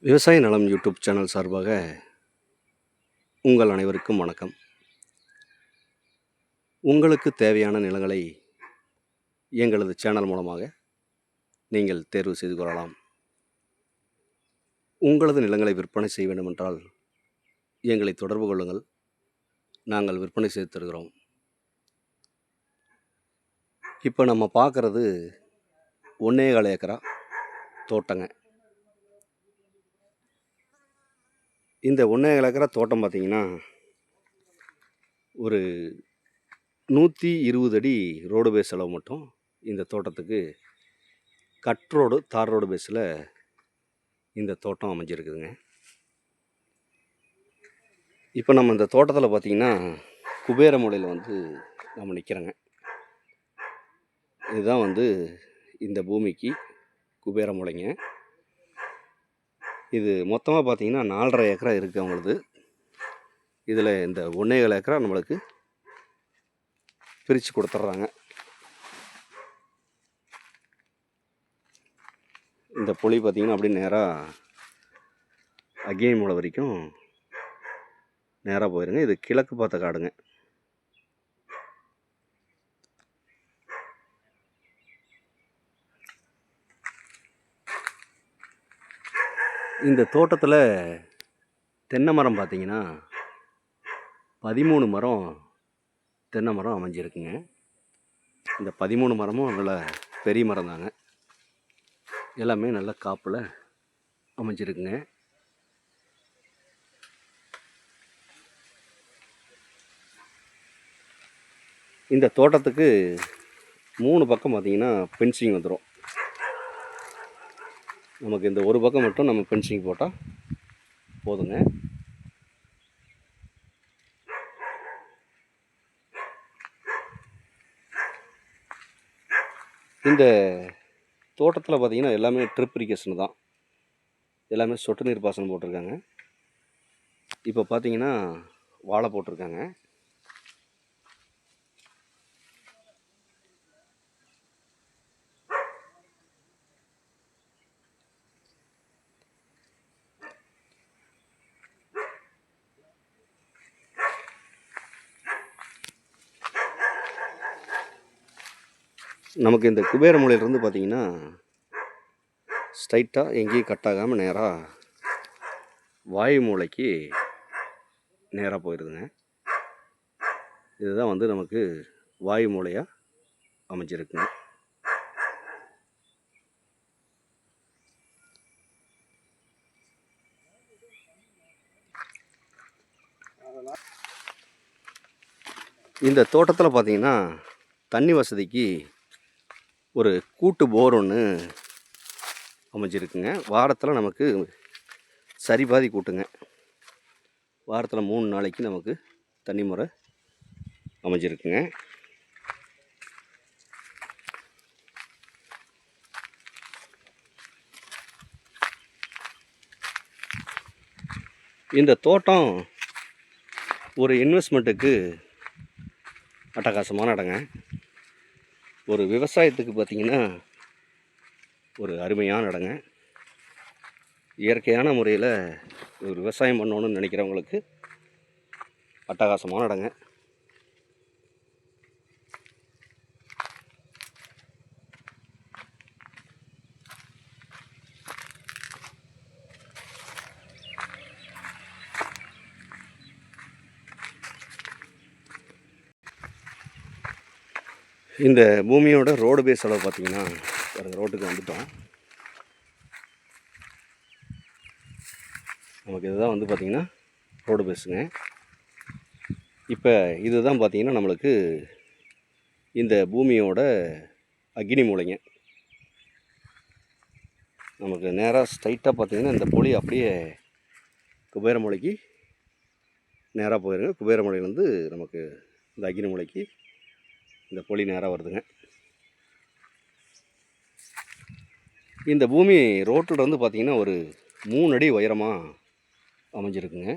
விவசாய நலம் YouTube channel சார்பாக உங்கள் அனைவருக்கும் வணக்கம். உங்களுக்கு தேவையான நிலங்களை எங்களது சேனல் மூலமாக நீங்கள் தேர்வு செய்து கொள்ளலாம். உங்களது நிலங்களை விற்பனை செய்ய வேண்டுமென்றால் எங்களை தொடர்பு கொள்ளுங்கள். நாங்கள் விற்பனை செய்து தருகிறோம். இப்போ நம்ம பார்க்குறது 1.25 ஏக்கரா தோட்டங்க. இந்த 1.25 ஏக்கரா தோட்டம் பார்த்திங்கன்னா ஒரு 120 அடி ரோடு பேஸ் அளவு மட்டும் இந்த தோட்டத்துக்கு கட் ரோடு தார் ரோடு பேஸில் இந்த தோட்டம் அமைஞ்சிருக்குதுங்க. இப்போ நம்ம இந்த தோட்டத்தில் பார்த்திங்கன்னா குபேர மூலையில் நம்ம நிற்கிறோங்க. இதுதான் இந்த பூமிக்கு குபேர மூலைங்க. இது மொத்தமாக பார்த்திங்கன்னா 4.5 ஏக்கரா இருக்குது அவங்களது. இதில் இந்த 1.25 ஏக்கரா நம்மளுக்கு பிரித்து கொடுத்துட்றாங்க. இந்த புளி பார்த்திங்கன்னா அப்படியே நேராக அக்னி மூலை வரைக்கும் நேராக போயிருங்க. இது கிழக்கு பார்த்த காடுங்க. இந்த தோட்டத்தில் தென்னை மரம் பார்த்திங்கன்னா 13 மரம் தென்னை மரம் அமைஞ்சிருக்குங்க. இந்த 13 மரமும் நல்ல பெரிய மரம் தாங்க. எல்லாமே நல்ல காப்பில் அமைஞ்சிருக்குங்க. இந்த தோட்டத்துக்கு 3 பக்கம் பார்த்திங்கன்னா ஃபென்சிங் வந்துடும். நமக்கு இந்த ஒரு பக்கம் மட்டும் நம்ம ஃபென்சிங் போட்டால் போதுங்க. இந்த தோட்டத்தில் பார்த்திங்கன்னா எல்லாமே ட்ரிப் இரிகேஷன் தான். எல்லாமே சொட்டு நீர் பாசனம் போட்டிருக்காங்க. இப்போ பார்த்திங்கன்னா வாழை போட்டிருக்காங்க. நமக்கு இந்த குபேர மூலையிலிருந்து பார்த்திங்கன்னா ஸ்ட்ரைட்டாக எங்கேயும் கட் ஆகாமல் நேராக வாயு மூலைக்கு நேராக போயிடுதுங்க. இதுதான் நமக்கு வாயு மூலையாக அமைஞ்சிருக்குங்க. இந்த தோட்டத்தில் பார்த்திங்கன்னா தண்ணி வசதிக்கு ஒரு கூட்டு போர் ஒன்று அமைஞ்சிருக்குங்க. வாரத்தில் நமக்கு சரி பாதி கூட்டுங்க. வாரத்தில் 3 நாளைக்கு நமக்கு தண்ணி முறை அமைஞ்சிருக்குங்க. இந்த தோட்டம் ஒரு இன்வெஸ்ட்மெண்ட்டுக்கு அட்டகாசமான இடங்க. ஒரு விவசாயத்துக்கு பார்த்திங்கன்னா ஒரு அருமையான இடங்க. இயற்கையான முறையில் ஒரு விவசாயம் பண்ணணும்னு நினைக்கிறவங்களுக்கு அட்டகாசமான இடங்க. இந்த பூமியோட ரோடு பேஸ் அளவு பார்த்திங்கன்னா ரோட்டுக்கு வந்துட்டோம். நமக்கு இதுதான் பார்த்திங்கன்னா ரோடு பேஸுங்க. இப்போ இதுதான் பார்த்திங்கன்னா நம்மளுக்கு இந்த பூமியோட அக்னி மூலைங்க. நமக்கு நேராக ஸ்ட்ரைட்டாக பார்த்திங்கன்னா இந்த புளி அப்படியே குபேர மூலைக்கு நேராக போயிருங்க. குபேர மூலையிலேருந்து நமக்கு இந்த அக்னி மூலைக்கு இந்த புளி நேராக வருதுங்க. இந்த பூமி ரோட்டில் பார்த்திங்கன்னா ஒரு 3 அடி உயரமாக அமைஞ்சிருக்குங்க.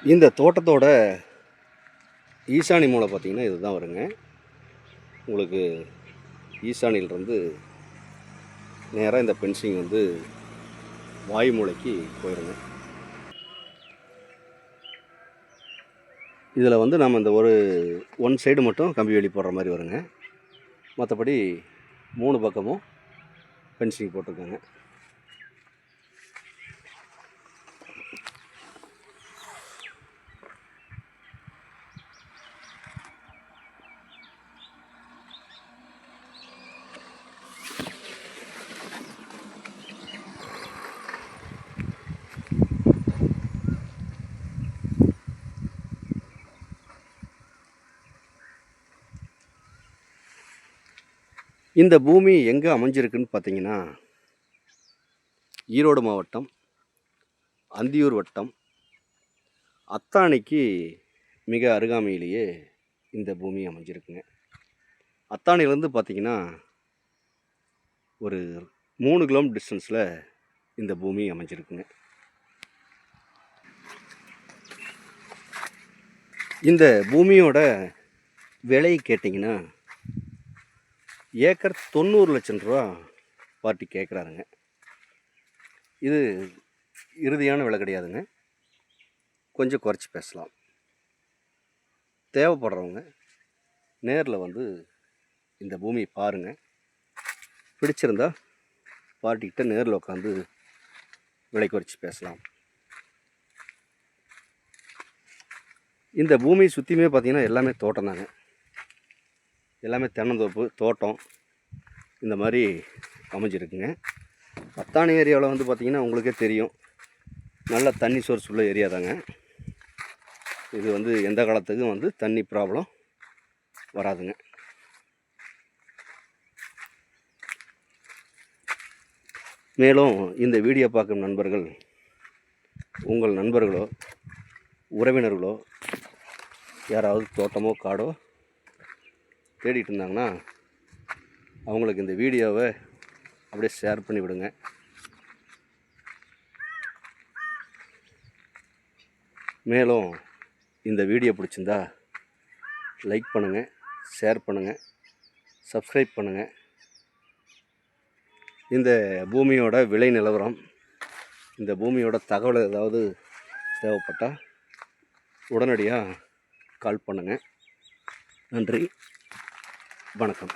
இந்த தோட்டத்தோட ஈசானி மூலை பார்த்திங்கன்னா இதுதான் வருங்க. உங்களுக்கு ஈசானியிலிருந்து நேராக இந்த பென்சிங் வந்து வாயு மூலைக்கு போயிடுங்க. இதில் வந்து நம்ம இந்த ஒரு ஒன் சைடு மட்டும் கம்பி வேலி போடுற மாதிரி வருங்க. மற்றபடி 3 பக்கமும் ஃபென்சிங் போட்டிருக்காங்க. இந்த பூமி எங்கே அமைஞ்சிருக்குன்னு பார்த்தீங்கன்னா, ஈரோடு மாவட்டம், அந்தியூர் வட்டம், அத்தாணிக்கு மிக அருகாமையிலேயே இந்த பூமி அமைஞ்சிருக்குங்க. அத்தாணிலேருந்து பார்த்தீங்கன்னா ஒரு 3 கிலோமீட்டர் டிஸ்டன்ஸில் இந்த பூமி அமைஞ்சிருக்குங்க. இந்த பூமியோட விலை கேட்டிங்கன்னா ஏக்கர் 90 லட்சம் ரூபா பார்ட்டி கேட்குறாருங்க. இது இறுதியான விலை கிடையாதுங்க, கொஞ்சம் குறைச்சி பேசலாம். தேவைப்படுறவங்க நேரில் வந்து இந்த பூமியை பாருங்கள். பிடிச்சிருந்தா பார்ட்டிக்கிட்ட நேரில் உட்காந்து விலை குறைச்சி பேசலாம். இந்த பூமியை சுற்றியுமே பார்த்திங்கன்னா எல்லாமே தோட்டம் தாங்க. எல்லாமே தென்னந்தோப்பு தோட்டம் இந்த மாதிரி அமைஞ்சிருக்குங்க. அத்தானி ஏரியாவில் வந்து பார்த்திங்கன்னா உங்களுக்கே தெரியும், நல்ல தண்ணி சோர்ஸ் உள்ள ஏரியா தாங்க. இது வந்து எந்த காலத்துக்கும் வந்து தண்ணி ப்ராப்ளம் வராதுங்க. மேலும் இந்த வீடியோ பார்க்கும் நண்பர்கள் உங்கள் நண்பர்களோ உறவினர்களோ யாராவது தோட்டமோ காடோ தேடிட்டு இருந்தாங்கன்னா அவங்களுக்கு இந்த வீடியோவை அப்படியே ஷேர் பண்ணி விடுங்க. மேலும் இந்த வீடியோ பிடிச்சிருந்தா லைக் பண்ணுங்கள், ஷேர் பண்ணுங்கள், சப்ஸ்கிரைப் பண்ணுங்கள். இந்த பூமியோட விலை நிலவரம், இந்த பூமியோட தகவல் ஏதாவது தேவைப்பட்டால் உடனடியாக கால் பண்ணுங்கள். நன்றி, வணக்கம்.